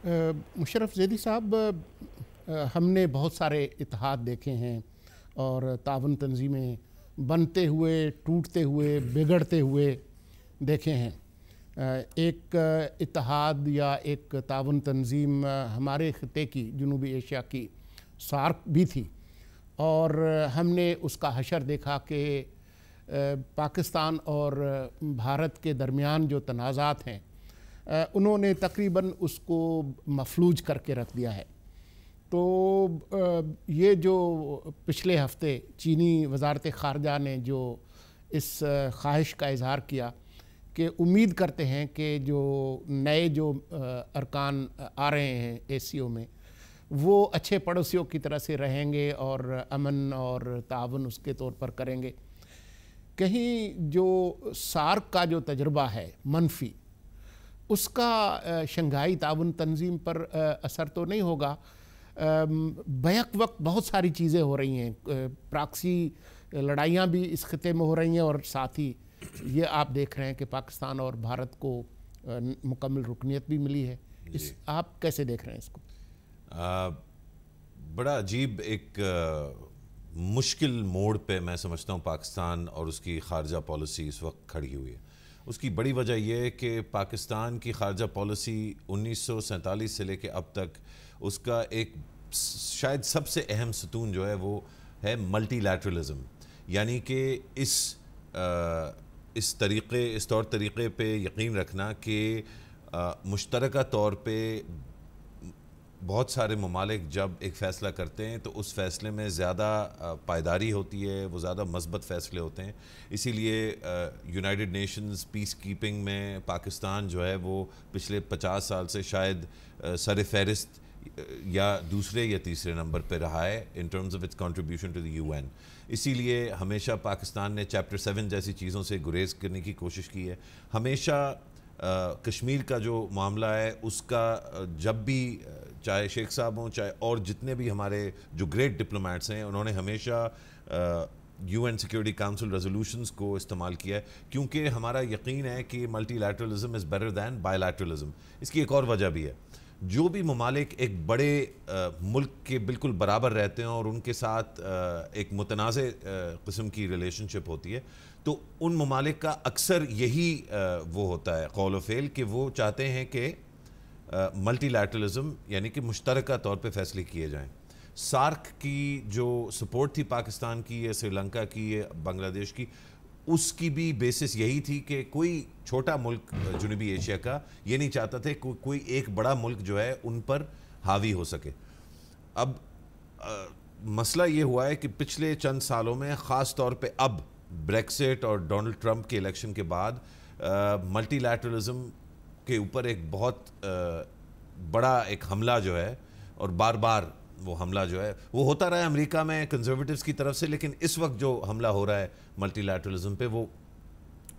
مشرف زیدی صاحب، ہم نے بہت سارے اتحاد دیکھے ہیں اور تعاون تنظیمیں بنتے ہوئے، ٹوٹتے ہوئے، بگڑتے ہوئے دیکھے ہیں۔ ایک اتحاد یا ایک تعاون تنظیم ہمارے خطے کی، جنوبی ایشیا کی سارک بھی تھی، اور ہم نے اس کا حشر دیکھا کہ پاکستان اور بھارت کے درمیان جو تنازعات ہیں انہوں نے تقریباً اس کو مفلوج کر کے رکھ دیا ہے۔ تو یہ جو پچھلے ہفتے چینی وزارت خارجہ نے جو اس خواہش کا اظہار کیا کہ امید کرتے ہیں کہ جو نئے جو ارکان آ رہے ہیں ASEAN میں، وہ اچھے پڑوسیوں کی طرح سے رہیں گے اور امن اور تعاون اس کے طور پر کریں گے، کہیں جو سارک کا جو تجربہ ہے منفی، اس کا شنگھائی تعاون تنظیم پر اثر تو نہیں ہوگا؟ بیک وقت بہت ساری چیزیں ہو رہی ہیں، پراکسی لڑائیاں بھی اس خطے میں ہو رہی ہیں، اور ساتھ ہی یہ آپ دیکھ رہے ہیں کہ پاکستان اور بھارت کو مکمل رکنیت بھی ملی ہے۔ آپ کیسے دیکھ رہے ہیں اس کو؟ بڑا عجیب ایک مشکل موڑ پہ میں سمجھتا ہوں پاکستان اور اس کی خارجہ پالیسی اس وقت کھڑی ہوئی ہے۔ اس کی بڑی وجہ یہ ہے کہ پاکستان کی خارجہ پالیسی 1947 سے لے کے اب تک اس کا ایک شاید سب سے اہم ستون جو ہے وہ ہے ملٹی لیٹرلزم، یعنی کہ اس طور طریقے پہ یقین رکھنا کہ مشترکہ طور پہ بہت سارے ممالک جب ایک فیصلہ کرتے ہیں تو اس فیصلے میں زیادہ پائیداری ہوتی ہے، وہ زیادہ مثبت فیصلے ہوتے ہیں۔ اسی لیے یونائٹڈ نیشنز پیس کیپنگ میں پاکستان جو ہے وہ پچھلے 50 سال سے شاید سر فہرست یا دوسرے یا تیسرے نمبر پہ رہا ہے in terms of its contribution to the UN۔ اسی لیے ہمیشہ پاکستان نے چیپٹر 7 جیسی چیزوں سے گریز کرنے کی کوشش کی ہے۔ ہمیشہ کشمیر کا جو معاملہ ہے اس کا جب بھی چاہے شیخ صاحب ہوں چاہے اور جتنے بھی ہمارے جو گریٹ ڈپلومیٹس ہیں، انہوں نے ہمیشہ UN سیکیورٹی کاؤنسل ریزولوشنز کو استعمال کیا ہے، کیونکہ ہمارا یقین ہے کہ multilateralism is better than bilateralism. اس کی ایک اور وجہ بھی ہے، جو بھی ممالک ایک بڑے ملک کے بالکل برابر رہتے ہیں اور ان کے ساتھ ایک متنازع قسم کی ریلیشن شپ ہوتی ہے، تو ان ممالک کا اکثر یہی وہ ہوتا ہے قول و فعل کہ وہ چاہتے ہیں کہ ملٹی لیٹرلزم یعنی کہ مشترکہ طور پہ فیصلے کیے جائیں۔ سارک کی جو سپورٹ تھی پاکستان کی یا سری لنکا کی یا بنگلہ دیش کی، اس کی بھی بیسس یہی تھی کہ کوئی چھوٹا ملک جنوبی ایشیا کا یہ نہیں چاہتا تھے کوئی ایک بڑا ملک جو ہے ان پر حاوی ہو سکے۔ اب مسئلہ یہ ہوا ہے کہ پچھلے چند سالوں میں خاص طور پہ اب بریکسٹ اور ڈونلڈ ٹرمپ کے الیکشن کے بعد ملٹی لیٹرلزم کے اوپر ایک بہت بڑا ایک حملہ جو ہے، اور بار بار وہ حملہ جو ہے وہ ہوتا رہا ہے امریکہ میں کنزرویٹیوز کی طرف سے، لیکن اس وقت جو حملہ ہو رہا ہے ملٹی لیٹرلزم پہ وہ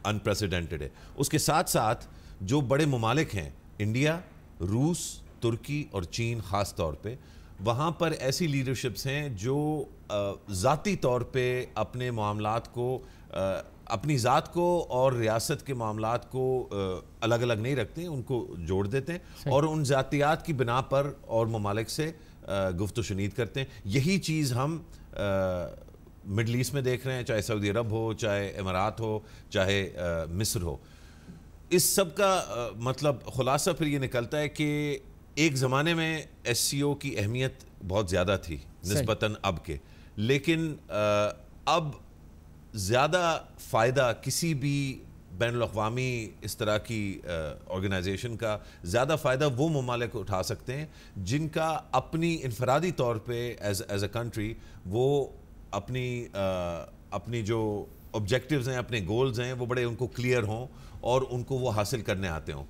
انپریسیڈنٹڈ ہے۔ اس کے ساتھ ساتھ جو بڑے ممالک ہیں، انڈیا، روس، ترکی اور چین خاص طور پہ، وہاں پر ایسی لیڈرشپس ہیں جو ذاتی طور پہ اپنے معاملات کو، اپنی ذات کو اور ریاست کے معاملات کو الگ الگ نہیں رکھتے ہیں، ان کو جوڑ دیتے ہیں اور ان ذاتیات کی بنا پر اور ممالک سے گفت و شنید کرتے ہیں۔ یہی چیز ہم مڈل ایسٹ میں دیکھ رہے ہیں، چاہے سعودی عرب ہو، چاہے امارات ہو، چاہے مصر ہو۔ اس سب کا مطلب خلاصہ پھر یہ نکلتا ہے کہ ایک زمانے میں SCO کی اہمیت بہت زیادہ تھی نسبتاً اب کے، لیکن اب زیادہ فائدہ کسی بھی بین الاقوامی اس طرح کی آرگنائزیشن کا زیادہ فائدہ وہ ممالک اٹھا سکتے ہیں جن کا اپنی انفرادی طور پہ ایز اے کنٹری وہ اپنی جو آبجیکٹیوز ہیں، اپنے گولز ہیں، وہ بڑے ان کو کلیئر ہوں اور ان کو وہ حاصل کرنے آتے ہوں۔